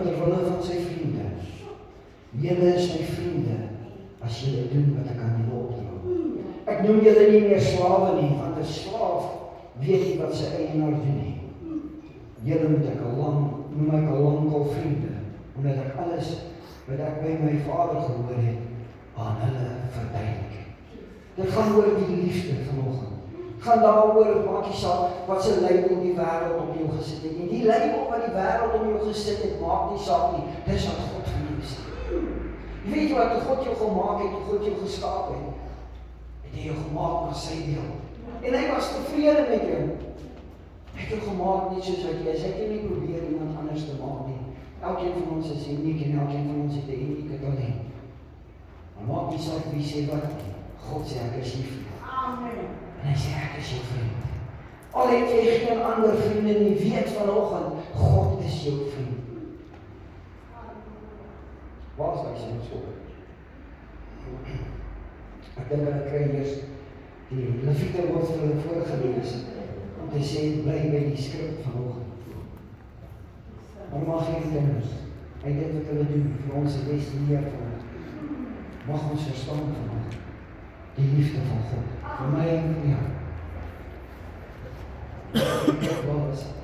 Terwille van sy vriende. Julle is my vriende, as julle doen wat ek aan julle opdra. Ek noem julle nie meer slawe nie, want 'n slaaf weet nie wat sy eienaar doen nie. Julle noem ek al lankal vriende, omdat ek alles wat ek by my Vader gehoor het, aan hulle verduidelik. Dit gaan oor die liefde vanoggend. Gaan daaroor, maak nie saak wat se label die wêreld op jou gesit het nie. Die label wat die wêreld op jou gesit het, maak nie saak nie. Dis wat God vir jou sê. Jy weet wat toe God jou gemaak het, toe God jou geskaap het, het hy jou gemaak na sy beeld. En hy was tevrede met jou. Hy het jou gemaak net soos wat jy is. Hy het nie probeer iemand anders te maak nie. Elkeen van ons is uniek en elkeen van ons het 'n unieke talent. Maar maak nie saak wie sê wat nie. God sê ek is lief vir jou. Amen. En hy sê ek is jou vriend. Al het jy geen ander vriende nie, weet vanoggend, God is jou vriend. Waar is die sin so? Ek dink hulle kry eers die Levite word vir hulle voorgelees om te sê, bly by die skrif vanoggend. Maar mag geen kinders, hy dit wat hulle doen, vir ons die beste leer van ons. Mag ons verstaan vanoggend, die liefde van God, vir my en vir jou. Waar is het?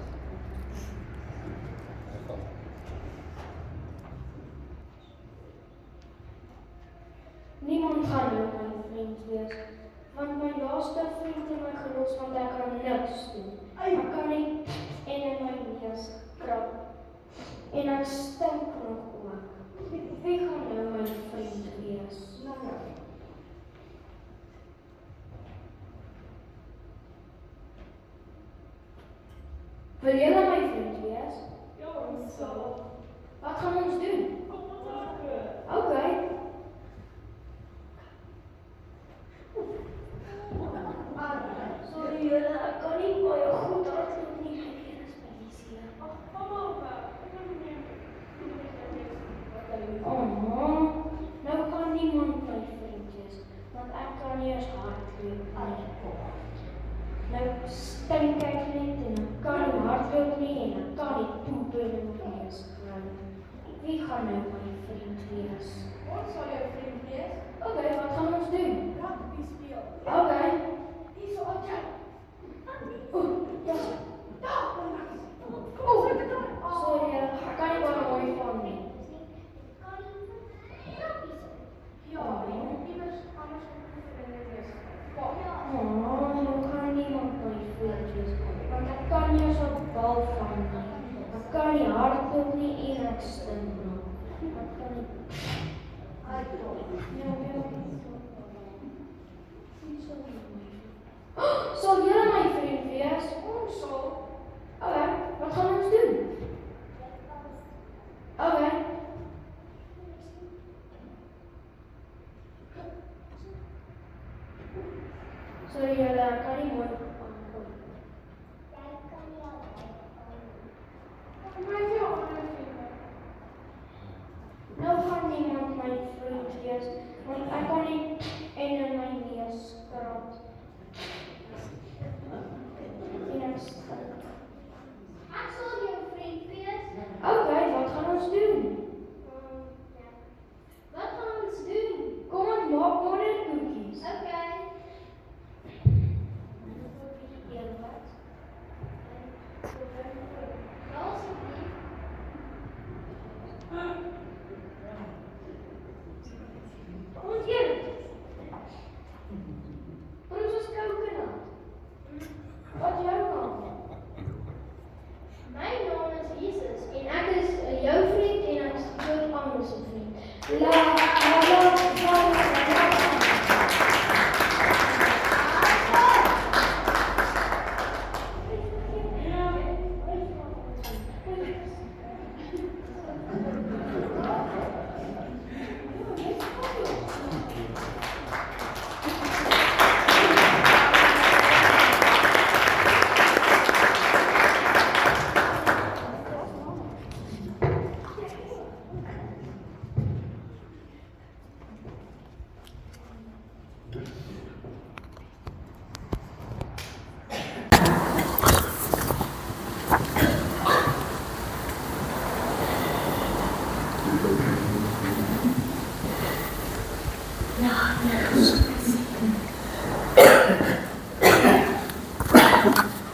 Niemand gaan nou my vriend wees, want my laaste vriend het my gelos, want ek kan niks doen. Ek kan nie en in my neus krap, en ek stink nog ook. Wie gaan nou my vriend wees? Wil julle my vriend wees? Ja, ons sal. Wat gaan ons doen? Kom ons maken. Okay. Sorry julle, ek kan nie baie goed hardloop nie. Ek is by die see. Kom op, ek kan nie meer. Nou kan niemand my vriend wees, want ek kan nie eens hardloop nie. Nou stink ek net en ek kan nie hardloop nie en ek kan nie poep en ek wees. Wie gaan nou my vriend wees? Ons sal jou vriend wees. Okay, wat gaan ons doen? Rugby speel. Okay. Hier so op jou. Ja. Sorry, ek kan nie baie mooi van nie. Ja, iewers anders kan jy wees. Nou kan niemand my vriend wees, want ek kan nie so bal van nie. Ek kan nie hardloop nie en ek stink nog. Ek kan nie... Sal julle my vriend wees? Ons sal. Okay, wat gaan ons doen? Okay. Sorry julle, ek kan nie mooi aankom. Maar jy ook my vriend. Nou gaan niemand my vriend wees, want ek kan nie en in my neus krap. En ek stink.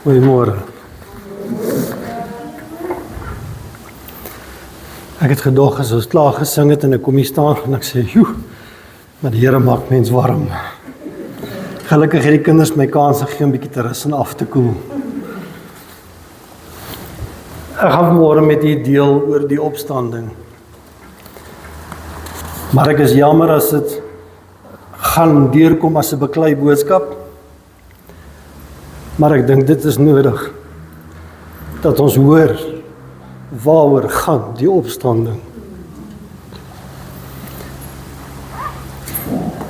Goeiemôre. Ek het gedog as ons klaar gesing het en ek kom hier staan en ek sê, "Joe, maar die Here maak mens warm." Gelukkig het die kinders my kans gegee om bietjie te rus en af te koel. Ek gaan vanmôre met u deel oor die opstanding. Maar ek is jammer as dit gaan deurkom as 'n beklei boodskap. Maar ek dink dit is nodig dat ons hoor waaroor gaan die opstanding.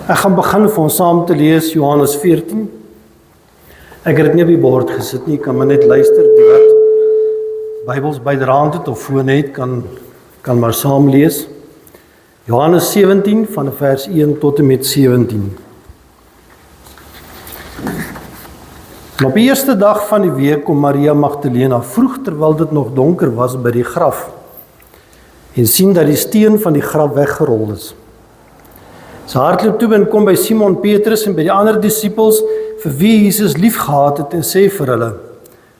Ek gaan begin vir ons saam te lees Johannes 14. Ek het dit nie op die bord gesit nie, kan maar net luister. Die wat Bybels byderhand het of voor net kan maar saam lees. Johannes 17 van vers 1 tot en met 17. En op die eerste dag van die week kom Maria Magdalena vroeg terwyl dit nog donker was by die graf en sien dat die steen van die graf weggerol is. Sy hardloop toe en kom by Simon Petrus en by die ander disippels vir wie Jesus liefgehad het en sê vir hulle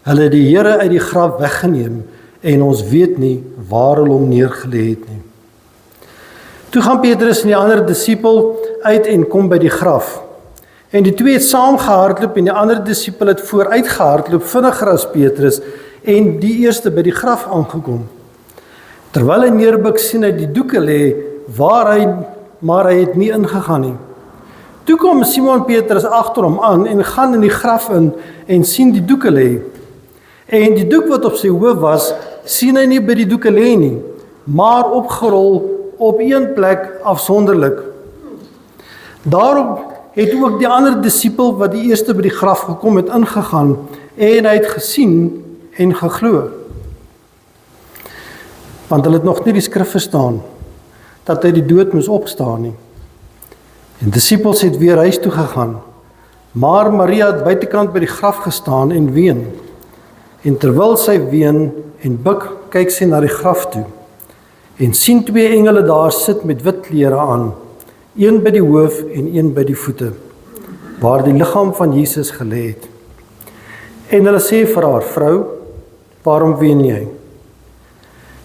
het die Here uit die graf weggeneem en ons weet nie waar hulle hom neergelê het nie. Toe gaan Petrus en die ander disipel uit en kom by die graf. En die twee het saam gehardloop en die ander disipel het vooruit gehardloop vinniger as Petrus en die eerste by die graf aangekom. Terwyl hy neerbuk sien hy die doeke lê maar hy het nie ingegaan nie. Toe kom Simon Petrus agter hom aan en gaan in die graf in en sien die doeke lê. En die doek wat op sy hoof was, sien hy nie by die doeke lê nie, maar opgerol op een plek afsonderlik. Daarop het ook die ander disipel wat die eerste by die graf gekom het ingegaan en hy het gesien en geglo. Want hulle het nog nie die skrif verstaan dat hy die dood moes opstaan nie. En disipels het weer huis toe gegaan, maar Maria het buitekant by die graf gestaan en ween. En terwyl sy ween en buk, kyk sy na die graf toe en sien twee engele daar sit met wit klere aan, een by die hoof en een by die voete, waar die liggaam van Jesus gelê het. En hulle sê vir haar, "Vrou, waarom ween jy?"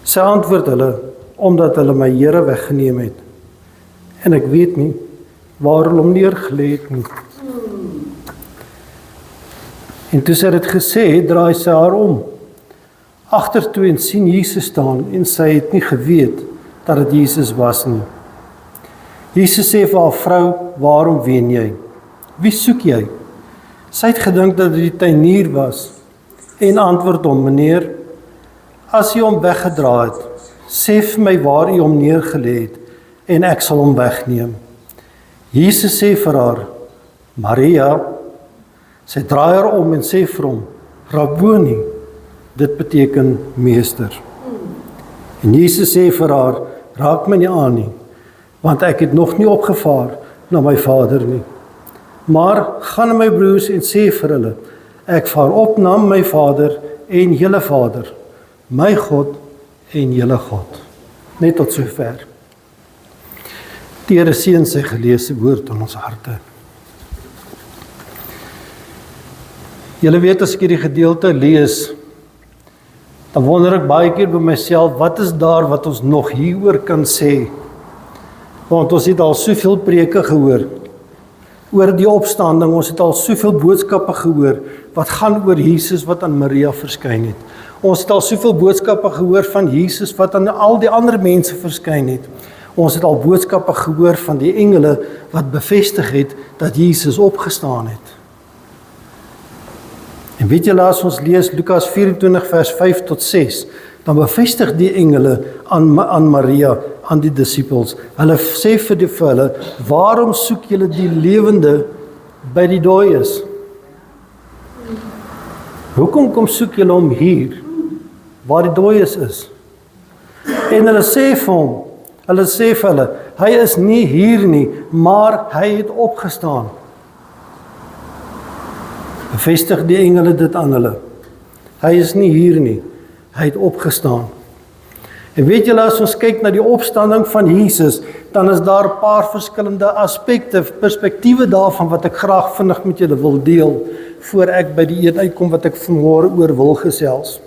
Sy antwoord hulle, "Omdat hulle my Here weggeneem het, en ek weet nie waar hulle hom neergelê het nie." En toe sy dit gesê, draai sy haar om, agtertoe en sien Jesus staan en sy het nie geweet dat dit Jesus was nie. Jesus sê vir haar, "Vrou, waarom ween jy? Wie soek jy?" Sy het gedink dat dit die tuinier was en antwoord hom, "Meneer, as jy hom weggedra het, sê vir my waar jy hom neergelê het en ek sal hom wegneem." Jesus sê vir haar, "Maria." Sy draai haar om en sê vir hom, "Rabboni." Dit beteken meester. En Jesus sê vir haar, "Raak my nie aan nie, want ek het nog nie opgevaar na my Vader nie. Maar gaan na my broers en sê vir hulle, ek vaar op na my Vader en julle Vader, my God en julle God." Net tot sover. Die Here seën sy geleesde woord in ons harte. Julle weet, as ek hierdie gedeelte lees, dan wonder ek baie keer by myself, wat is daar wat ons nog hieroor kan sê? Want ons het al soveel preke gehoor oor die opstanding, ons het al soveel boodskappe gehoor wat gaan oor Jesus wat aan Maria verskyn het. Ons het al soveel boodskappe gehoor van Jesus wat aan al die ander mense verskyn het. Ons het al boodskappe gehoor van die engele wat bevestig het dat Jesus opgestaan het. En weet julle, as ons lees Lukas 24 vers 5 tot 6, dan bevestig die engele aan Maria, aan die disipels. Hulle sê vir hulle, "Waarom soek julle die lewende by die dooies? Hoekom kom soek julle hom hier, waar die dooies is?" En hulle sê vir hulle, "Hy is nie hier nie, maar hy het opgestaan." Bevestig die engele dit aan hulle. Hy is nie hier nie, hy het opgestaan. En weet julle, as ons kyk na die opstanding van Jesus, dan is daar 'n paar verskillende aspekte, perspektiewe daarvan wat ek graag vinnig met julle wil deel, voor ek by die een uitkom wat ek vanmôre oor wil gesels.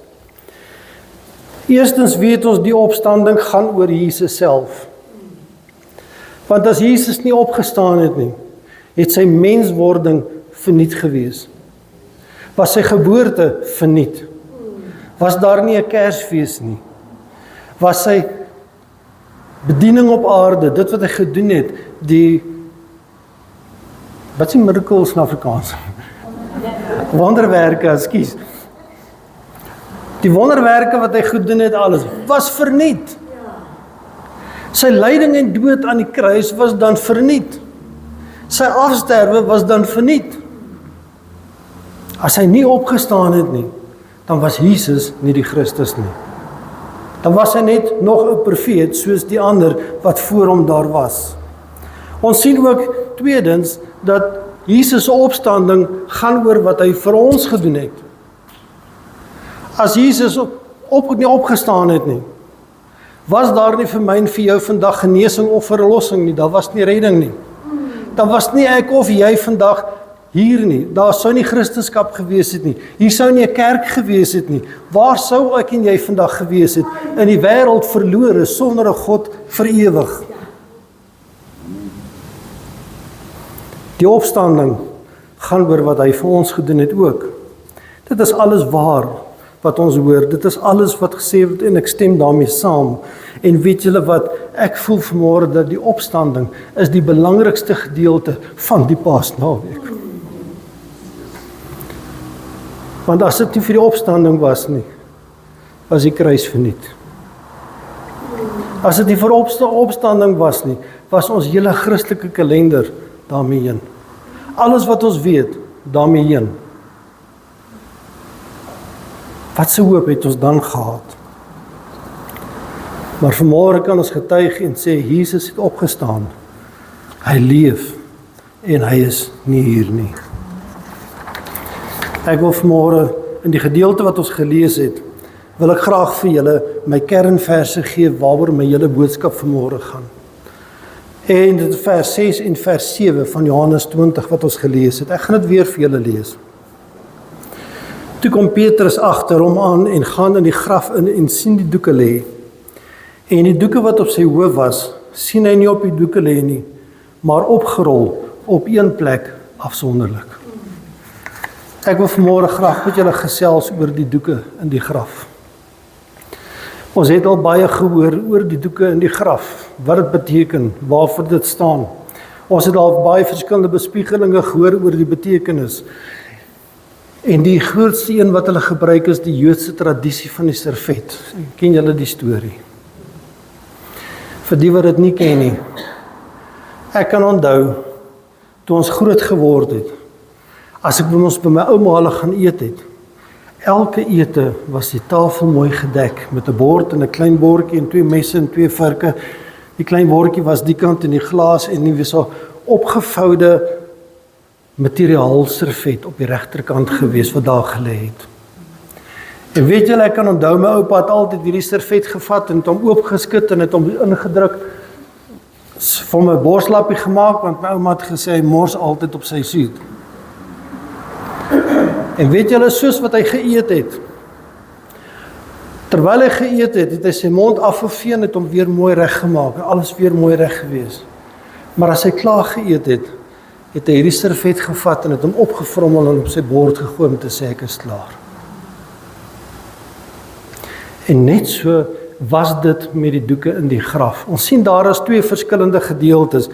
Eerstens weet ons die opstanding gaan oor Jesus self. Want as Jesus nie opgestaan het nie, het sy menswording verniet gewees. Was sy geboorte verniet. Was daar nie 'n Kersfees nie. Was sy bediening op aarde, dit wat hy gedoen het, wat is die miracles in Afrikaans? Wonderwerke, ekskuus. Die wonderwerke wat hy gedoen het, alles, was verniet. Sy lyding en dood aan die kruis was dan verniet. Sy afsterwe was dan verniet. As hy nie opgestaan het nie, dan was Jesus nie die Christus nie. Dan was hy net nog 'n profeet soos die ander wat voor hom daar was. Ons sien ook tweedens dat Jesus se opstanding gaan oor wat hy vir ons gedoen het. As Jesus nie opgestaan het nie, was daar nie vir my en vir jou vandag genesing of verlossing nie, daar was nie redding nie. Dan was nie ek of jy vandag hier nie, daar sou nie Christendom gewees het nie, hier sou nie 'n kerk gewees het nie, waar sou ek en jy vandag gewees het, in die wêreld verlore, sonder 'n God vir ewig. Die opstanding gaan oor wat hy vir ons gedoen het ook. Dit is alles waar wat ons hoor, dit is alles wat gesê word en ek stem daarmee saam. En weet julle wat, ek voel vanmôre dat die opstanding is die belangrikste gedeelte van die Paasnaweek. Want as dit nie vir die opstanding was nie, was die kruis verniet. As dit nie vir opstanding was nie, was ons hele Christelike kalender daarmee heen. Alles wat ons weet, daarmee heen. Wat se hoop het ons dan gehad? Maar vanmôre kan ons getuig en sê, Jesus het opgestaan. Hy leef en hy is nie hier nie. Ek wil vanmôre in die gedeelte wat ons gelees het, wil ek graag vir julle my kernverse gee waaroor my hele boodskap vanmôre gaan. En dit is vers 6 en vers 7 van Johannes 20 wat ons gelees het. Ek gaan dit weer vir julle lees. Toe kom Petrus agter hom aan en gaan in die graf in en sien die doeke lê. En die doeke wat op sy hoof was, sien hy nie op die doeke lê nie, maar opgerol op een plek afsonderlik. Ek wil vanmôre graag met julle gesels oor die doeke in die graf. Ons het al baie gehoor oor die doeke in die graf, wat dit beteken, waarvoor dit staan. Ons het al baie verskillende bespiegelinge gehoor oor die betekenis. En die grootste een wat hulle gebruik is die Joodse tradisie van die servet. Ken julle die storie? Vir die wat dit nie ken nie. Ek kan onthou, toe ons groot geword het, as ek by my ouma hulle gaan eet het, elke ete was die tafel mooi gedek, met 'n bord en 'n klein bordjie en 2 messe en 2 varke. Die klein bordjie was die kant in die glas en nie so opgevoude materiaal servet op die regterkant gewees wat daar gelê het. En weet julle, ek kan onthou my oupa het altyd hierdie servet gevat en hom oopgeskit en het hom ingedruk, vir my borslappie gemaak, want my ouma het gesê hy mors altyd op sy suit. En weet julle, soos wat hy geëet het, terwyl hy geëet het, het hy sy mond afgevee en het hom weer mooi reggemaak, en alles weer mooi reg gewees. Maar as hy klaar geëet het, het hy hierdie servet gevat en het hom opgevrommel en op sy bord gegooi om te sê ek is klaar. En net so was dit met die doeke in die graf. Ons sien daar is 2 verskillende gedeeltes.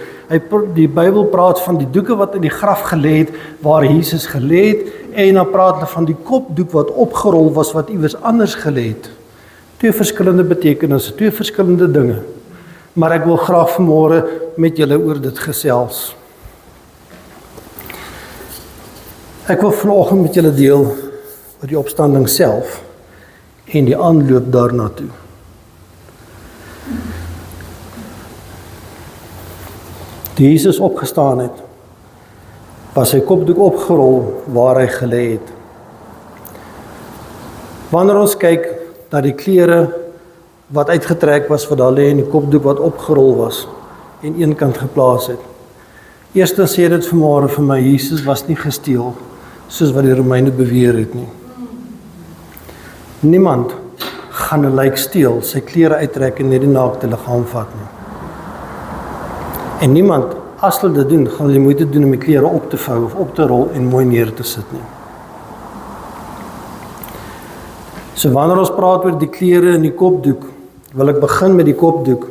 Die Bybel praat van die doeke wat in die graf gelê het, waar Jesus gelê het, en dan praat hulle van die kopdoek wat opgerol was, wat iewers anders gelê het. 2 verskillende betekenisse, 2 verskillende dinge. Maar ek wil graag vanmôre met julle oor dit gesels. Ek wil vanoggend met julle deel oor die opstanding self en die aanloop daarna toe. Toe Jesus opgestaan het, was sy kopdoek opgerol waar hy gelê het. Wanneer ons kyk na die klere wat uitgetrek was wat daar lê en die kopdoek wat opgerol was en een kant geplaas het. Eerstens sê dit vanmôre vir my, Jesus was nie gesteel soos wat die Romeine beweer het nie. Niemand gaan 'n lijk steel, sy klere uittrek en net die naakte liggaam vat nie. En niemand, as hulle dit doen, gaan hulle moeite doen om die klere op te vou of op te rol en mooi neer te sit nie. So wanneer ons praat oor die klere en die kopdoek, wil ek begin met die kopdoek.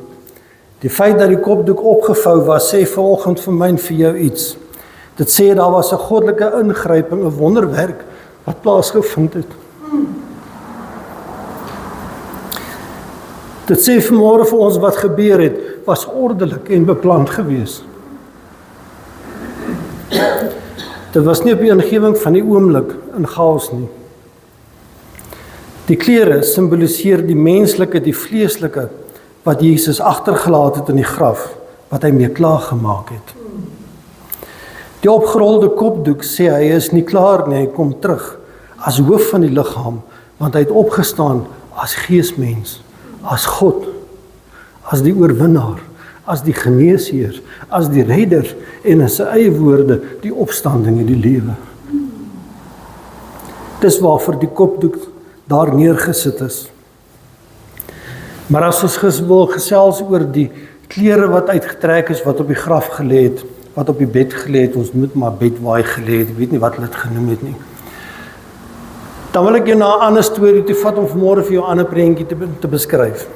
Die feit dat die kopdoek opgevou was, sê vanoggend vir my en vir jou iets. Dit sê daar was 'n goddelike ingryping, 'n wonderwerk wat plaasgevind het. Dit sê vanmôre vir ons wat gebeur het, was ordelik en beplan gewees. Dit was nie op die ingewing van die oomblik in chaos nie. Die klere simboliseer die menslike, die vleeslike, wat Jesus agtergelaat het in die graf, wat hy mee klaar gemaak het. Die opgerolde kopdoek sê hy is nie klaar nie, hy kom terug as hoof van die liggaam, want hy het opgestaan as geesmens, as God, as die oorwinnaar, as die geneesheer, as die redder en in sy eie woorde die opstanding en die lewe. Dis waarvoor die kopdoek daar neergesit is. Maar as ons wil gesels oor die klere wat uitgetrek is, wat op die graf gelê het, wat op die bed gelê het, ons moet maar bedwaai gelê het, ek weet nie wat hulle dit genoem het nie. Dan wil ek jou na 'n ander storie toe vat om vanmôre vir jou 'n ander prentjie te beskryf.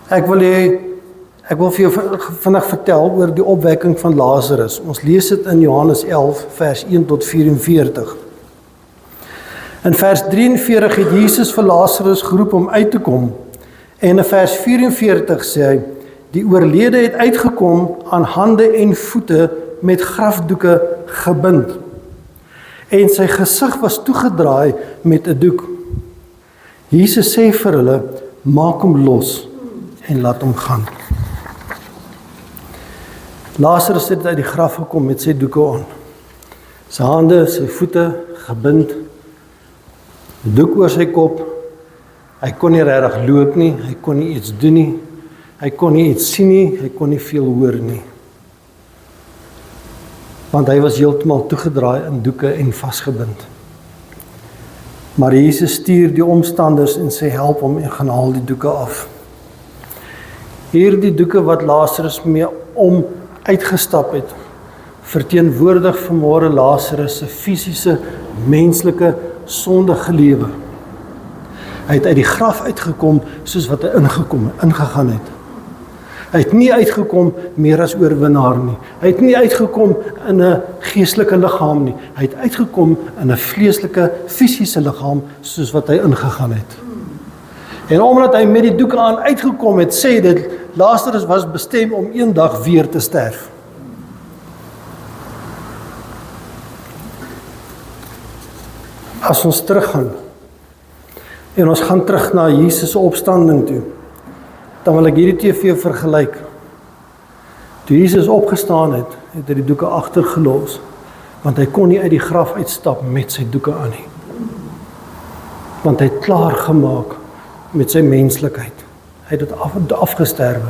Ek wil vir jou vandag vertel oor die opwekking van Lazarus. Ons lees dit in Johannes 11 vers 1 tot 44. In vers 43 het Jesus vir Lazarus geroep om uit te kom. En in vers 44 sê hy, die oorlede het uitgekom aan hande en voete met grafdoeke gebind. En sy gesig was toegedraai met 'n doek. Jesus sê vir hulle, maak hom los en laat hom gaan. Lazarus het uit die graf gekom met sy doeke aan. Sy hande, sy voete gebind, 'n doek oor sy kop. Hy kon nie regtig loop nie, hy kon nie iets doen nie, hy kon nie iets sien nie, hy kon nie veel hoor nie. Want hy was heeltemal toegedraai in doeke en vasgebind. Maar Jesus stuur die omstanders en sê help hom en gaan haal die doeke af. Hierdie doeke wat Lazarus mee om uitgestap het, verteenwoordig vanmôre Lazarus se fisiese, menslike, sondige lewe. Hy het uit die graf uitgekom soos wat hy ingegaan het. Hy het nie uitgekom meer as oorwinnaar nie. Hy het nie uitgekom in 'n geestelike liggaam nie. Hy het uitgekom in 'n vleeslike, fisiese liggaam soos wat hy ingegaan het. En omdat hy met die doeke aan uitgekom het, sê dit, Lazarus was bestem om eendag weer te sterf. As ons teruggaan, en ons gaan terug na Jesus se opstanding toe, dan wil ek hierdie twee vir jou vergelyk. Toe Jesus opgestaan het, het hy die doeke agtergelos, want hy kon nie uit die graf uitstap met sy doeke aan nie. Want hy het klaar gemaak met sy menslikheid. Hy het dit afgesterwe.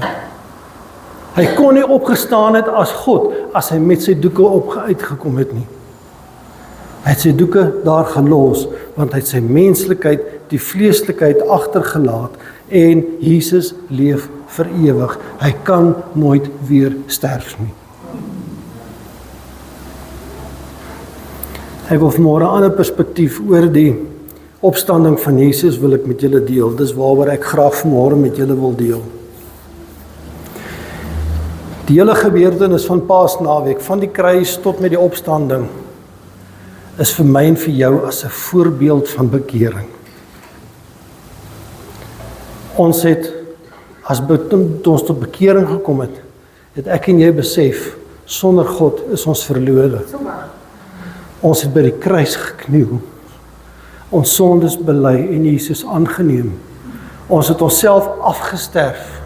Hy kon nie opgestaan het as God, as hy met sy doeke uitgekom het nie. Hy het sy doeke daar gelos, want hy het sy menslikheid, die vleeslikheid agtergelaat, en Jesus leef vir ewig. Hy kan nooit weer sterf nie. Ek wil vanmôre 'n ander perspektief oor die opstanding van Jesus wil ek met julle deel. Dis waaroor ek graag vanmôre met julle wil deel. Die hele gebeurtenis van Paasnaweek, van die kruis tot met die opstanding, is vir my en vir jou as 'n voorbeeld van bekering. Ons het, as ons tot bekering gekom het, het ek en jy besef, sonder God is ons verlore. Ons het by die kruis gekniel, ons sondes bely en Jesus aangeneem. Ons het onsself afgesterf,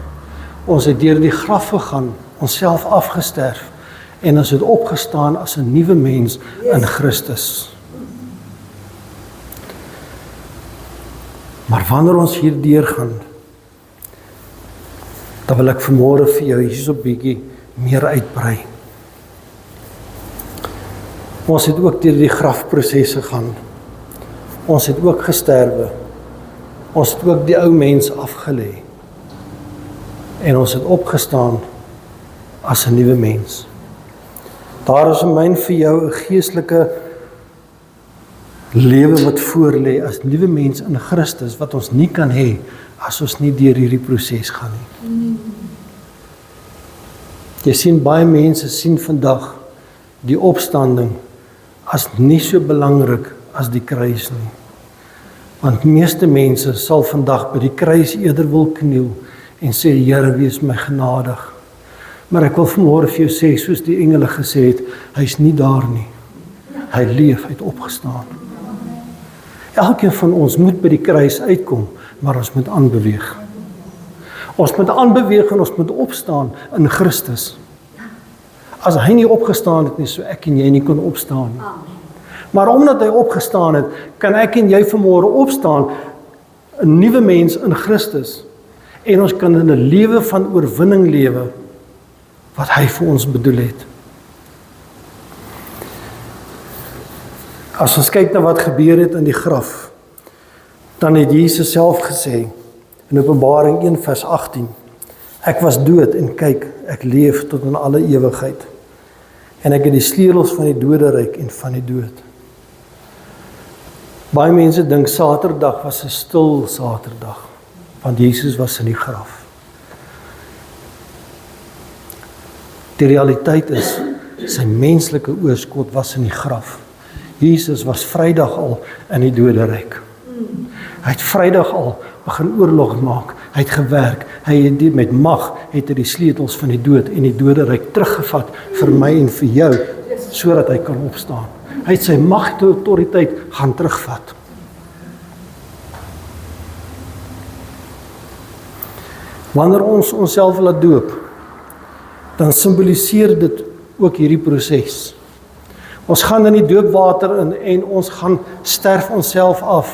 ons het deur die graf gegaan, onsself afgesterf, en ons het opgestaan as 'n nuwe mens in Christus. Maar wanneer ons hierdeur gaan, dan wil ek vanmôre vir jou hier so 'n bietjie meer uitbrei. Ons het ook deur die grafproses gegaan. Ons het ook gesterwe. Ons het ook die ou mens afgelê. En ons het opgestaan as 'n nuwe mens. Daar is in my en vir jou 'n geestelike lewe wat voor lê as nuwe mens in Christus wat ons nie kan hê as ons nie deur hierdie proses gaan nie. Jy sien baie mense sien vandag die opstanding as nie so belangrik as die kruis nie. Want meeste mense sal vandag by die kruis eerder wil kniel en sê, Here, wees my genadig. Maar ek wil vanmôre vir jou sê, soos die engele gesê het, hy's nie daar nie. Hy leef, hy het opgestaan. Elkeen van ons moet by die kruis uitkom, maar ons moet aanbeweeg. Ons moet aanbeweeg en ons moet opstaan in Christus. As hy nie opgestaan het nie, so ek en jy nie kon opstaan nie. Maar omdat hy opgestaan het, kan ek en jy vanmôre opstaan, 'n nuwe mens in Christus. En ons kan in 'n lewe van oorwinning lewe, wat hy vir ons bedoel het. As ons kyk na wat gebeur het in die graf, dan het Jesus self gesê, in Openbaring 1 vers 18, ek was dood en kyk, ek leef tot in alle ewigheid. En ek het die sleutels van die doderyk en van die dood. Baie mense dink Saterdag was 'n stil Saterdag, want Jesus was in die graf. Die realiteit is, sy menslike oorskot was in die graf. Jesus was Vrydag al in die doderyk. Hy het Vrydag al begin oorlog maak, hy het gewerk, hy het met mag, het hy die sleutels van die dood en die doderyk teruggevat vir my en vir jou, sodat hy kan opstaan. Hy het sy mag en autoriteit gaan terugvat. Wanneer ons onsself laat doop, dan simboliseer dit ook hierdie proses. Ons gaan in die doopwater in en ons gaan sterf onsself af.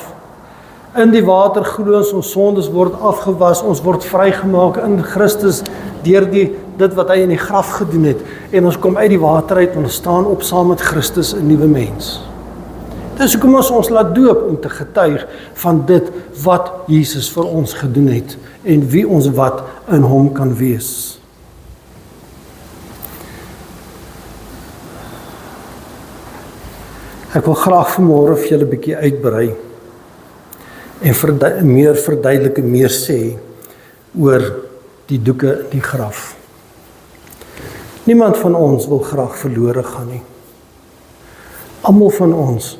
In die water glo ons sondes word afgewas, ons word vrygemaak in Christus deur dit wat hy in die graf gedoen het. En ons kom uit die water uit en ons staan op saam met Christus 'n nuwe mens. Dis hoekom ons laat doop om te getuig van dit wat Jesus vir ons gedoen het en wie ons wat in hom kan wees. Ek wil graag vanmôre vir julle 'n bietjie uitbrei en meer verduidelik en meer sê oor die doeke in die graf. Niemand van ons wil graag verlore gaan nie. Almal van ons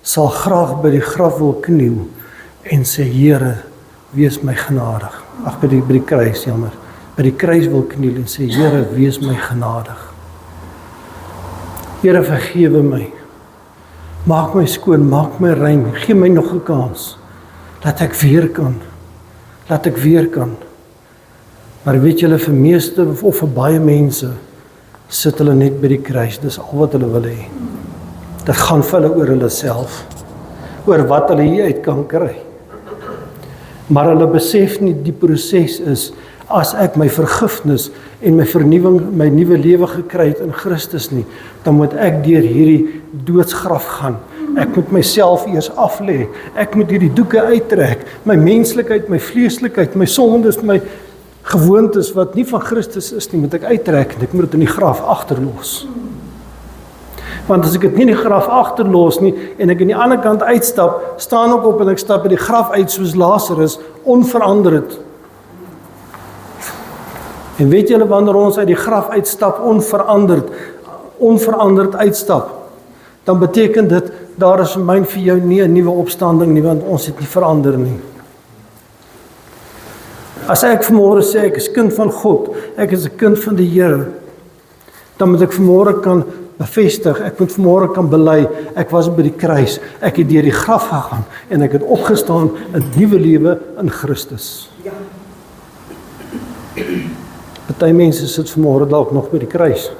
sal graag by die graf wil kniel en sê, Here, wees my genadig. Ag, by die kruis, jammer. By die kruis wil kniel en sê, Here, wees my genadig. Here, vergewe my. Maak my skoon, maak my rein, gee my nog 'n kans. Laat ek weer kan. Maar weet julle, vir meeste of vir baie mense, sit hulle net by die kruis, dis al wat hulle wil hê. Dit gaan vir hulle oor hulle self, oor wat hulle hier uit kan kry. Maar hulle besef nie die proses is, as ek my vergifnis en my vernuwing, my nuwe lewe gekry het in Christus nie, dan moet ek deur hierdie doodsgraf gaan. Ek moet myself eers aflê. Ek moet hierdie doeke uittrek. My menslikheid, my vleeslikheid, my sondes, my gewoontes wat nie van Christus is nie, moet ek uittrek en ek moet dit in die graf agterlos. Want as ek dit nie in die graf agterlos nie en ek aan die ander kant uitstap, staan ek op en ek stap by die graf uit soos Lazarus, onveranderd. En weet julle, wanneer ons uit die graf uitstap, onveranderd uitstap, dan beteken dit, daar is vir my en vir jou nie 'n nuwe opstanding nie, want ons het nie verander nie. As ek vanmôre sê, ek is kind van God, ek is 'n kind van die Here, dan moet ek vanmôre kan bevestig, ek moet vanmôre kan bely, ek was by die kruis, ek het deur die graf gegaan, en ek het opgestaan in nuwe lewe in Christus. Party mense sit vanmôre dalk nog by die kruis,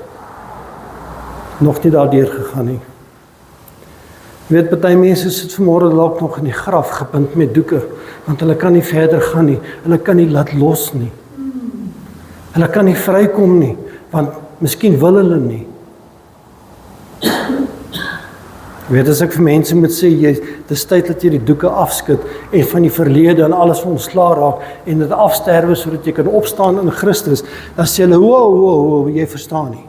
nog nie daardeur gegaan nie. Jy weet, party mense sit vanmôre dalk nog in die graf gebind met doeke, want hulle kan nie verder gaan nie, hulle kan nie laat los nie. Hulle kan nie vrykom nie, want miskien wil hulle nie. Weet, as ek vir mense moet sê, dis tyd dat jy die doeke afskud en van die verlede en alles ontslae raak en dit afsterwe sodat jy kan opstaan in Christus, dan sê hulle, wow, jy verstaan nie.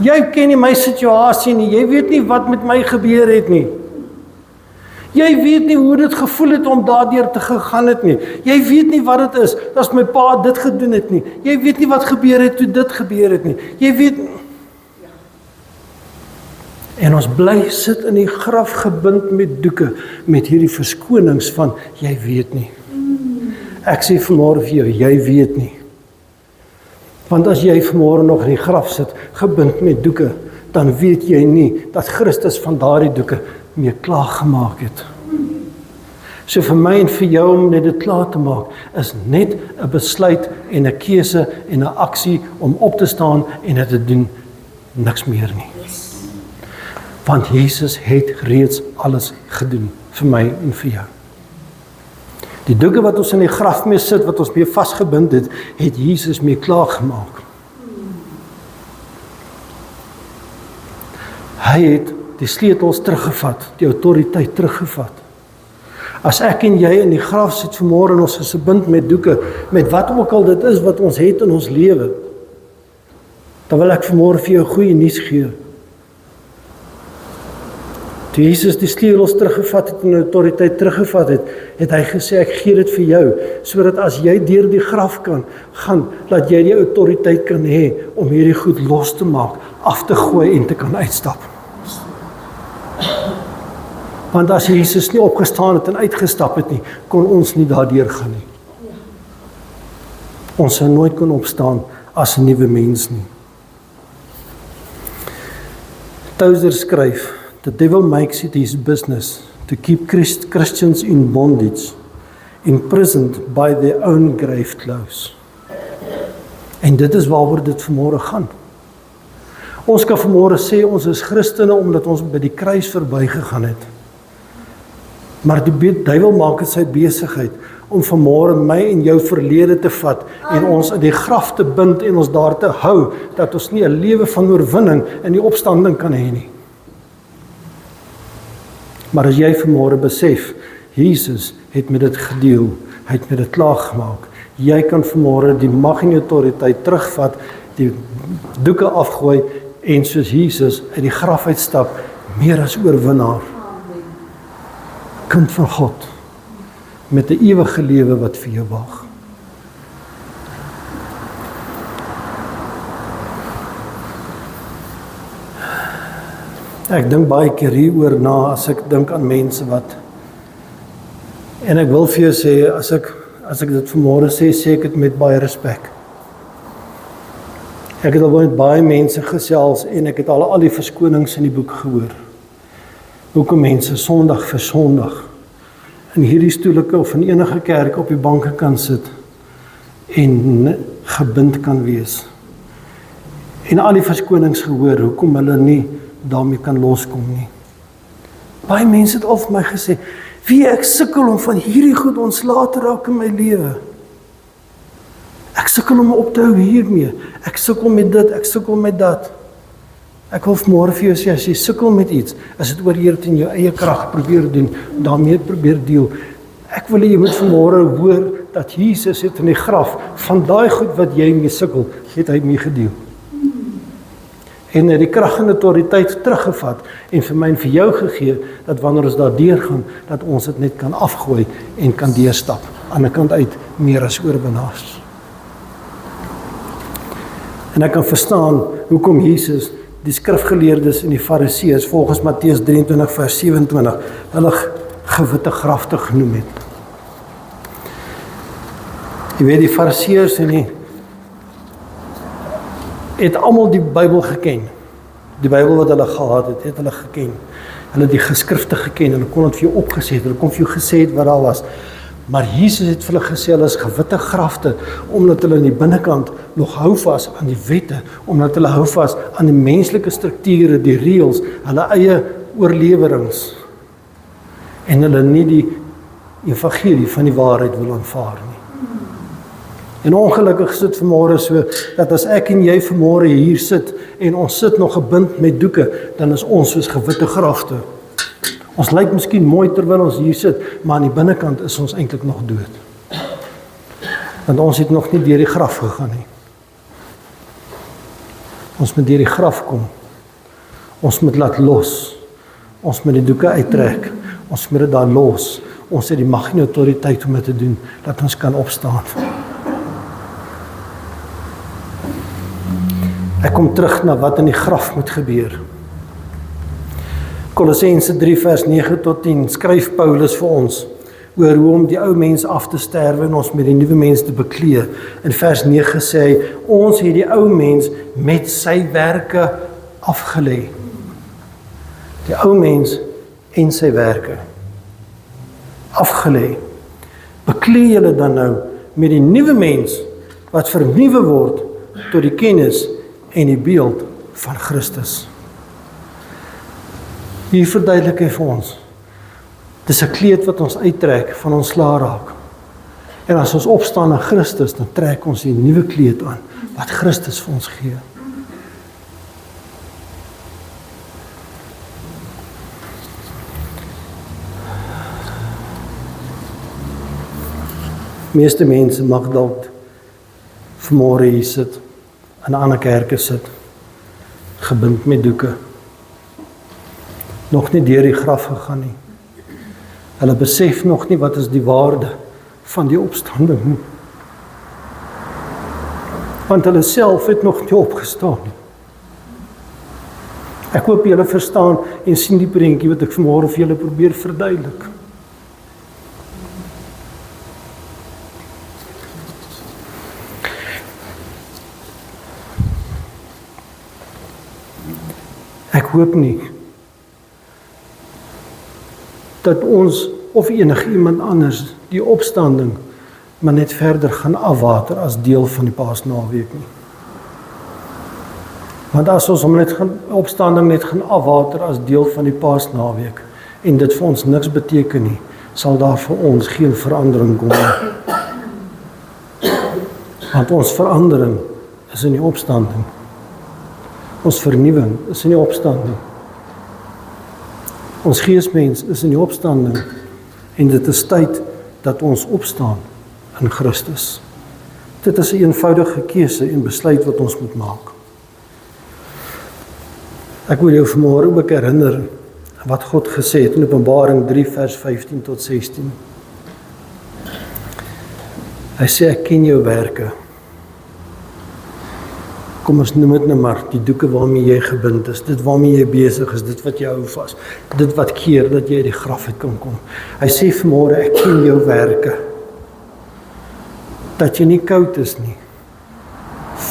Jy ken nie my situasie nie, jy weet nie wat met my gebeur het nie. Jy weet nie hoe dit gevoel het om daardeur te gegaan het nie. Jy weet nie wat dit is, as my pa dit gedoen het nie. Jy weet nie wat gebeur het toe dit gebeur het nie. Jy weet nie. En ons bly sit in die graf gebind met doeke, met hierdie verskonings van, jy weet nie. Ek sê vanmôre vir jou, jy weet nie. Want as jy vanmôre nog in die graf sit, gebind met doeke, dan weet jy nie, dat Christus van daardie doeke mee klaar gemaak het. So vir my en vir jou om net dit klaar te maak, is net 'n besluit en 'n keuse en 'n aksie om op te staan en dit te doen, niks meer nie. Want Jesus het reeds alles gedoen vir my en vir jou. Die doeke wat ons in die graf mee sit, wat ons mee vasgebind het, het Jesus mee klaar gemaak. Hy het die sleutels teruggevat, die autoriteit teruggevat. As ek en jy in die graf sit vanmôre en ons is gebind met doeke, met wat ook al dit is wat ons het in ons lewe, dan wil ek vanmôre vir jou goeie nuus gee. Toe Jesus die sleutels teruggevat het en die autoriteit teruggevat het, het hy gesê, ek gee dit vir jou, sodat as jy deur die graf kan gaan, dat jy die autoriteit kan hê om hierdie goed los te maak, af te gooi en te kan uitstap. Want as Jesus nie opgestaan het en uitgestap het nie, kon ons nie daardeur gaan nie. Ons sou nooit kon opstaan as 'n nuwe mens nie. Tozer skryf, the devil makes it his business to keep Christians in bondage, imprisoned by their own grave clothes. En dit is waaroor dit vanmôre gaan. Ons kan vanmôre sê ons is Christene omdat ons by die kruis verbygegaan het. Maar die duiwel maak dit sy besigheid om vanmôre my en jou verlede te vat en ons in die graf te bind en ons daar te hou, dat ons nie 'n lewe van oorwinning in die opstanding kan hê nie. Maar as jy vanmôre besef, Jesus het met dit gedeel, hy het met dit klaar gemaak. Jy kan vanmôre die mag en die autoriteit terugvat, die doeke afgooi en soos Jesus uit die graf uitstap, meer as oorwinnaar. Kind van God, met 'n ewige lewe wat vir jou wag. Ek dink baie keer hieroor na, as ek dink aan mense wat, en ek wil vir jou sê, as ek dit vanmôre sê, sê ek dit met baie respek. Ek het al met baie mense gesels, en ek het al die verskonings in die boek gehoor. Hoekom mense Sondag vir Sondag in hierdie stoelike of in enige kerk op die banke kan sit en gebind kan wees. En al die verskonings gehoor, hoekom hulle nie daarmee kan loskom nie. Baie mense het al vir my gesê, wie ek sukkel om van hierdie goed ontslae te raak in my lewe. Ek sukkel om op te hou hiermee. Ek sukkel met dit, ek sukkel met dat. Ek wil vanmôre vir jou sê, as jy sukkel met iets, as dit oor jy dit in jou eie krag probeer doen, daarmee probeer deel. Ek wil jy moet vanmôre hoor, dat Jesus het in die graf, van daai goed wat jy mee sukkel, het hy mee gedeel. En die krag en autoriteit teruggevat, en vir my en vir jou gegee, dat wanneer ons daar deurgaan, dat ons dit net kan afgooi, en kan deurstap, aan die kant uit, meer as oorwinnaars. En ek kan verstaan, hoekom Jesus, die skrifgeleerdes en die fariseërs, volgens Matteus 23 vers 27, hulle gewitte grafte genoem het. Jy weet, die fariseërs en die het almal die Bybel geken. Die Bybel wat hulle gehad het hulle geken. Hulle het die geskrifte geken, hulle kon dit vir jou opgesê het, hulle kon vir jou gesê het wat daar was. Maar Jesus het vir hulle gesê, hulle is gewitte grafte, omdat hulle in die binnekant nog hou vas aan die wette, omdat hulle hou vas aan die menslike strukture, die reëls, hulle eie oorlewerings, en hulle nie die evangelie van die waarheid wil aanvaar nie. En ongelukkig sit vanmôre so, dat as ek en jy vanmôre hier sit, en ons sit nog gebind met doeke, dan is ons soos gewitte grafte. Ons lyk miskien mooi terwyl ons hier sit, maar aan die binnekant is ons eintlik nog dood. Want ons het nog nie deur die graf gegaan nie. Ons moet deur die graf kom. Ons moet laat los. Ons moet die doeke uittrek. Ons moet dit daar los. Ons het die mag en autoriteit om dit te doen, dat ons kan opstaan. Ek kom terug na wat in die graf moet gebeur. Kolossense 3 vers 9 tot 10 skryf Paulus vir ons oor hoe om die ou mens af te sterwe en ons met die nuwe mens te beklee. In vers 9 sê hy, ons het die ou mens met sy werke afgelê. Die ou mens en sy werke afgelê. Beklee julle dan nou met die nuwe mens wat vernuwe word tot die kennis en die beeld van Christus. Hier verduidelik hy vir ons. Dis 'n kleed wat ons uittrek van ons slae raak. En as ons opstaan in Christus, dan trek ons die nuwe kleed aan wat Christus vir ons gee. Meeste mense mag dalk vanmôre hier sit, in ander kerke sit, gebind met doeke. Nog nie deur die graf gegaan nie. Hulle besef nog nie wat is die waarde van die opstanding nie. Want hulle self het nog nie opgestaan nie. Ek hoop julle verstaan en sien die prentjie wat ek vanmôre vir julle probeer verduidelik. Ek hoop nie dat ons of enige iemand anders die opstanding maar net verder gaan afwater as deel van die Paasnaweek nie. Want as ons opstanding net gaan afwater as deel van die Paasnaweek en dit vir ons niks beteken nie, sal daar vir ons geen verandering kom nie. Want ons verandering is in die opstanding. Ons vernuwing is in die opstanding. Ons geesmens is in die opstanding en dit is tyd dat ons opstaan in Christus. Dit is 'n eenvoudige keuse en besluit wat ons moet maak. Ek wil jou vanmôre ook herinner wat God gesê het in Openbaring 3 vers 15 tot 16. Hy sê ek ken jou werke. Kom ons noem dit nou maar, die doeke waarmee jy gebind is, dit waarmee jy besig is, dit wat jy hou vas, dit wat keer dat jy uit die graf uit kan kom. Hy sê vanmôre, ek ken jou werke, dat jy nie koud is nie,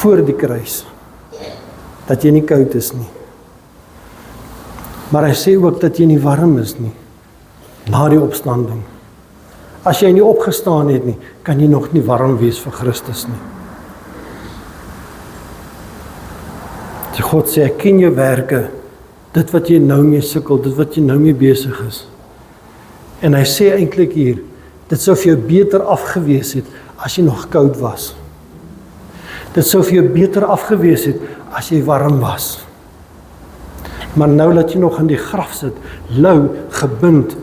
voor die kruis, dat jy nie koud is nie. Maar hy sê ook dat jy nie warm is nie, na die opstanding. As jy nie opgestaan het nie, kan jy nog nie warm wees vir Christus nie. Die God sê, ek ken jou werke, dit wat jy nou mee sukkel, dit wat jy nou mee besig is. En hy sê eintlik hier, dit sou vir jou beter afgewees het, as jy nog koud was. Dit sou vir jou beter afgewees het, as jy warm was. Maar nou dat jy nog in die graf sit, lou, gebind,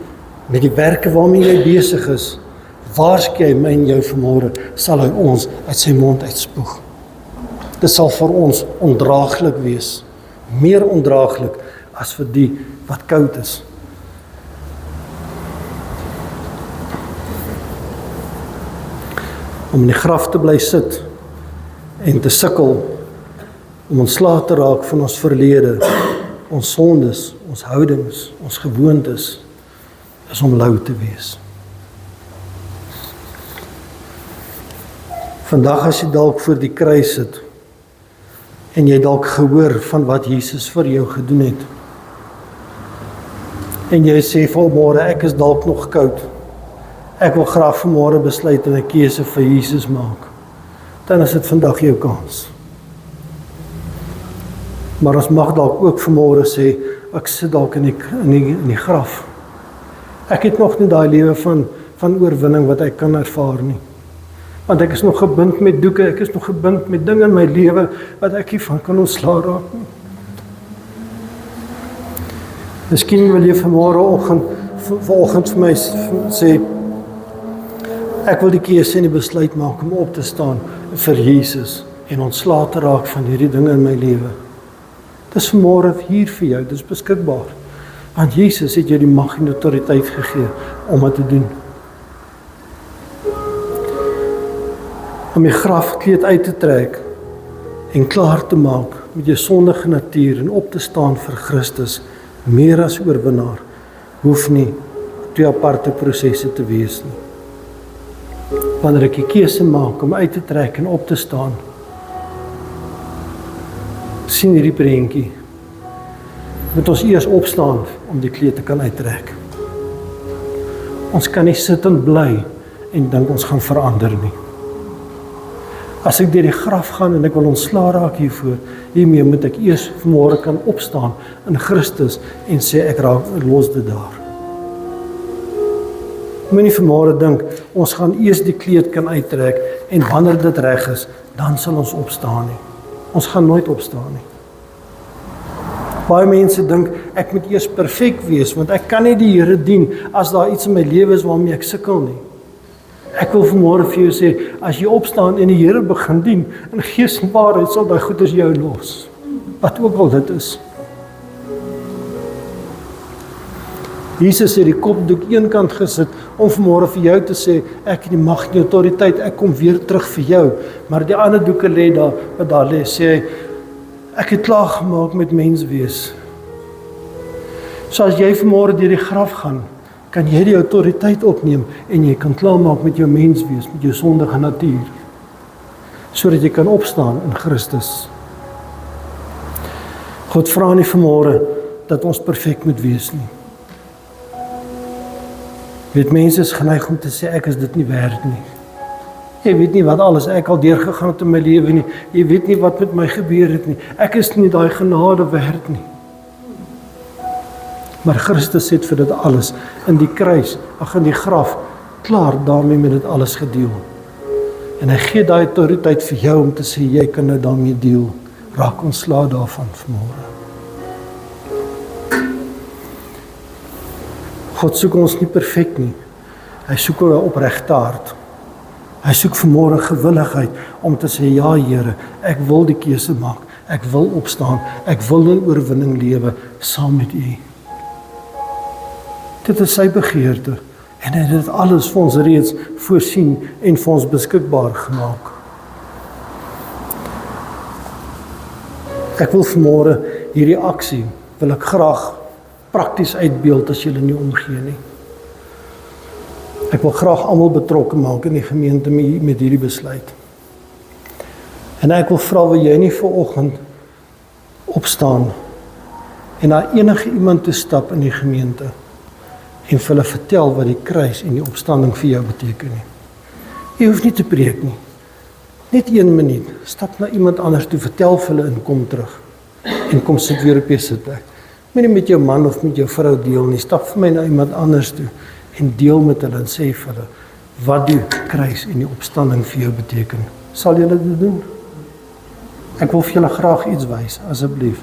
met die werke waarmee jy besig is, waarsku hy my en jou vanmôre, sal hy ons uit sy mond uitspoeg. Dit sal vir ons ondraaglik wees, meer ondraaglik as vir die wat koud is. Om in die graf te bly sit en te sukkel, om ontslae te raak van ons verlede, ons sondes, ons houdings, ons gewoontes, is om lou te wees. Vandag as jy dalk voor die kruis sit, en jy dalk gehoor van wat Jesus vir jou gedoen het. En jy sê vanmôre, ek is dalk nog koud. Ek wil graag vanmôre besluit en 'n keuse vir Jesus maak. Dan is dit vandag jou kans. Maar ons mag dalk ook vanmôre sê, ek sit dalk in die graf. Ek het nog nie daai lewe van oorwinning wat ek kan ervaar nie. Want ek is nog gebind met doeke, ek is nog gebind met dinge in my lewe wat ek nie van kan ontslaa raak nie. Miskien wil jy vanoggend vir my sê, ek wil die keuse en die besluit maak om op te staan vir Jesus en ontslae te raak van hierdie dinge in my lewe. Dis vanmôre hier vir jou, dis beskikbaar. Want Jesus het jou die mag en autoriteit gegee om dit te doen. Om die grafkleed uit te trek en klaar te maak met jou sondige natuur en op te staan vir Christus, meer as oorwinnaar, hoef nie 2 aparte prosesse te wees nie. Wanneer ek die keuse maak om uit te trek en op te staan, sien hierdie prentjie, moet ons eers opstaan om die kleed te kan uittrek. Ons kan nie sit en bly en dink ons gaan verander nie. As ek deur die graf gaan en ek wil ontslaa raak hiermee moet ek eers vanmôre kan opstaan in Christus en sê ek los dit daar. Moenie vanmôre dink, ons gaan eers die kleed kan uittrek en wanneer dit reg is, dan sal ons opstaan nie. Ons gaan nooit opstaan nie. Baie mense dink, ek moet eers perfek wees, want ek kan nie die Here dien as daar iets in my lewe is waarmee ek sukkel nie. Ek wil vanmôre vir jou sê, as jy opstaan en die Here begin dien, in gees en waarheid sal daai goeders jou los. Wat ook al dit is. Jesus het die kopdoek eenkant gesit om vanmôre vir jou te sê, ek het die mag en die autoriteit, ek kom weer terug vir jou. Maar die ander doeke lê daar, wat daar lê, sê hy, ek het klaar gemaak met mens wees. So as jy vanmôre deur die graf gaan, kan jy die autoriteit opneem en jy kan klaarmaak met jou mens wees, met jou sondige natuur, sodat jy kan opstaan in Christus. God vra nie vanmôre dat ons perfek moet wees nie. Weet, mense is geneig om te sê, ek is dit nie werd nie. Jy weet nie wat alles ek al deurgegaan het in my lewe nie. Jy weet nie wat met my gebeur het nie. Ek is nie daai genade werd nie. Maar Christus het vir dit alles in die kruis, in die graf, klaar daarmee met dit alles gedeel. En hy gee daai autoriteit vir jou om te sê, jy kan nou daarmee deel. Raak ontslae daarvan vanmôre. God soek ons nie perfek nie. Hy soek 'n opregte hart. Hy soek vanmôre gewilligheid om te sê, ja Here, ek wil die keuse maak. Ek wil opstaan. Ek wil in oorwinning lewe saam met U. Dit is sy begeerte. En hy het dit alles vir ons reeds voorsien en vir ons beskikbaar gemaak. Ek wil vanmôre hierdie aksie, wil ek graag prakties uitbeeld as julle nie omgee nie. Ek wil graag almal betrokke maak in die gemeente met hierdie besluit. En ek wil vra, wil jy nie vanoggend opstaan en na enige iemand toe stap in die gemeente en vir hulle vertel wat die kruis en die opstanding vir jou beteken nie. Jy hoef nie te preek nie. Net 1 minuut, stap na iemand anders toe, vertel vir hulle en kom terug. En kom sit weer op jou sitplek. Moenie met jou man of met jou vrou deel nie, stap vir my na iemand anders toe en deel met hulle en sê vir hulle wat die kruis en die opstanding vir jou beteken. Sal julle dit doen? Ek wil vir julle graag iets wys, asseblief.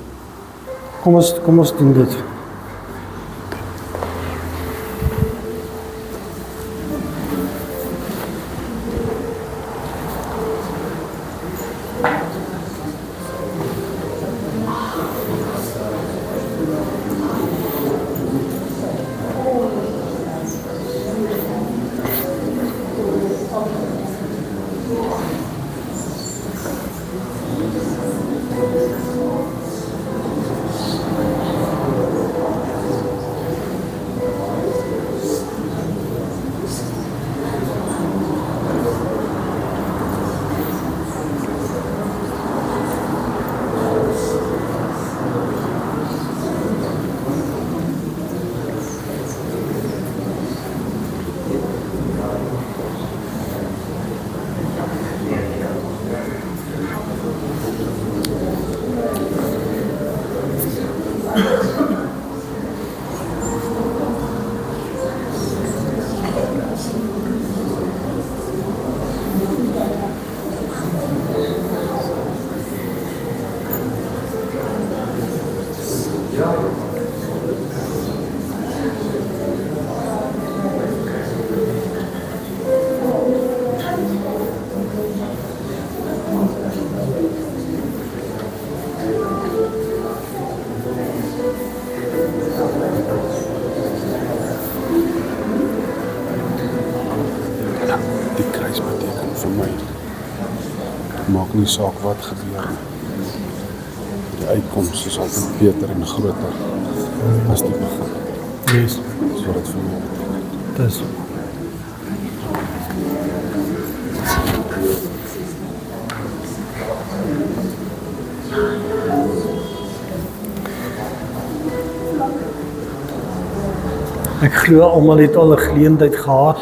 Kom ons doen dit. Maak nie saak wat gebeur nie. Die uitkoms is altyd beter en groter as die begin. Yes, Dis wat dit vir my beteken. dis. Ek glo almal het al 'n geleentheid gehad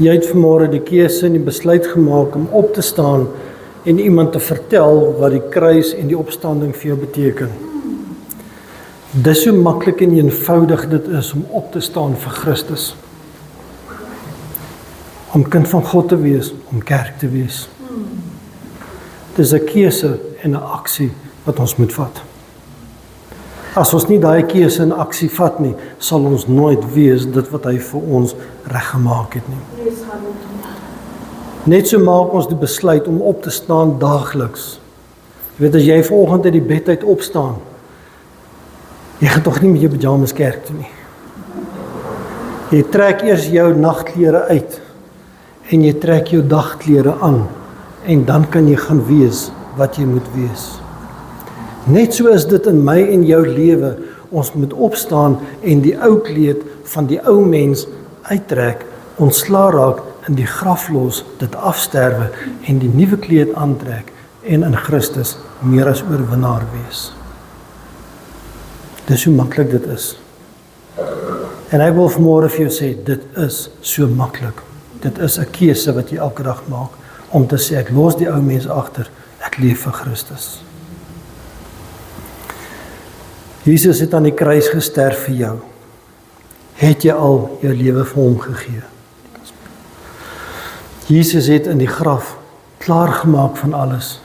Jy het vanmôre die keuse en die besluit gemaak om op te staan en iemand te vertel wat die kruis en die opstanding vir jou beteken. Dis hoe maklik en eenvoudig dit is om op te staan vir Christus. Om kind van God te wees, om kerk te wees. Dis 'n keuse en 'n aksie wat ons moet vat. As ons nie daai keuse en aksie vat nie, sal ons nooit wees dit wat hy vir ons reggemaak het nie. Net so maak ons die besluit om op te staan daagliks. Jy weet, as jy vanoggend uit die bed uit opstaan, jy gaan tog nie met jou pyjamas kerk toe nie. Jy trek eers jou nagklere uit en jy trek jou dagklere aan en dan kan jy gaan wees wat jy moet wees. Net so is dit in my en jou lewe. Ons moet opstaan en die ou kleed van die ou mens uittrek, ontslaa raak, in die graf los, dit afsterwe en die nuwe kleed aantrek en in Christus meer as oorwinnaar wees. Dis hoe maklik dit is. En ek wil vanmôre vir jou sê, dit is so maklik. Dit is 'n keuse wat jy elke dag maak om te sê, ek los die ou mens agter, ek leef vir Christus. Jesus het aan die kruis gesterf vir jou. Het jy al jou lewe vir hom gegee? Jesus het in die graf klaargemaak van alles.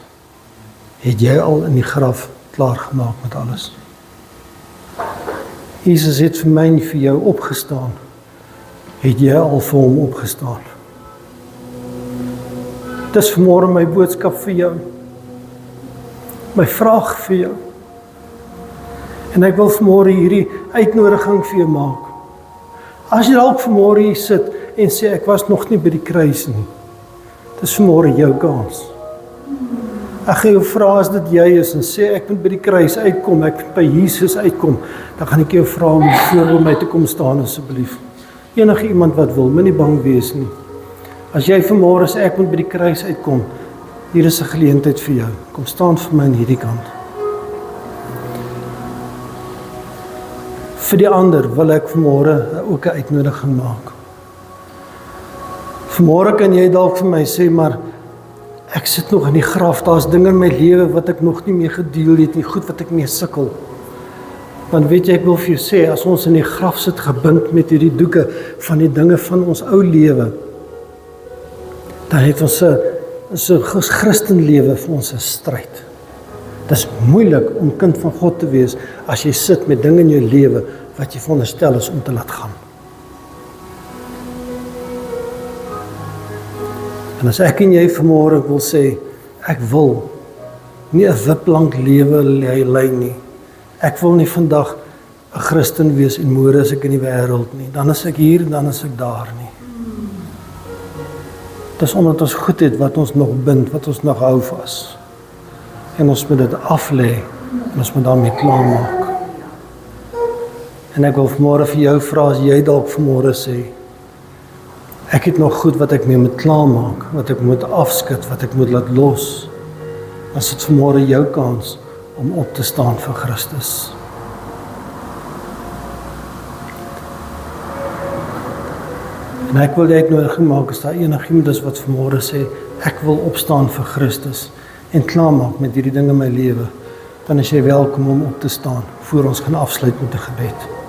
Het jy al in die graf klaargemaak met alles? Jesus het vir my en vir jou opgestaan. Het jy al vir hom opgestaan? Dis vanmôre my boodskap vir jou. My vraag vir jou. En ek wil vanmôre hierdie uitnodiging vir jou maak. As jy dalk vanmôre hier sit en sê ek was nog nie by die kruis nie. Dis vanmôre jou kans. Ek gaan jou vra as dit jy is en sê ek moet by die kruis uitkom, ek moet by Jesus uitkom, dan gaan ek jou vra om voor my te kom staan asseblief. Enige iemand wat wil, moenie bang wees nie. As jy vanmôre sê ek moet by die kruis uitkom, hier is 'n geleentheid vir jou. Kom staan vir my aan hierdie kant. Vir die ander wil ek vanmôre ook 'n uitnodiging maak. Vanmôre kan jy dalk vir my sê, maar ek sit nog in die graf, daar's dinge in my lewe wat ek nog nie mee gedeel het nie, goed wat ek mee sukkel. Want weet jy, ek wil vir jou sê, as ons in die graf sit gebind met hierdie doeke van die dinge van ons ou lewe, dan het ons 'n Christenlewe vir ons 'n stryd. Dis moeilik om kind van God te wees as jy sit met dinge in jou lewe wat jy veronderstel is om te laat gaan. En as ek en jy vanmôre wil sê, ek wil nie 'n wiplank lewe lei nie. Ek wil nie vandag 'n Christen wees en môre is ek in die wêreld nie. Dan is ek hier en dan is ek daar nie. Dis omdat ons goed het wat ons nog bind, wat ons nog hou vas. En ons moet dit af lê en ons moet daarmee klaarmaak. En ek wil vanmôre vir jou vra, as jy dalk vanmôre sê, ek het nog goed wat ek mee moet klaarmaak, wat ek moet afskud, wat ek moet laat los. Dan is dit vanmôre jou kans om op te staan vir Christus. En ek wil die uitnodiging maak, as daar enigiemand is wat vanmôre sê, ek wil opstaan vir Christus en klaarmaak met hierdie dinge in my lewe, dan is jy welkom om op te staan, voor ons gaan afsluit met 'n gebed.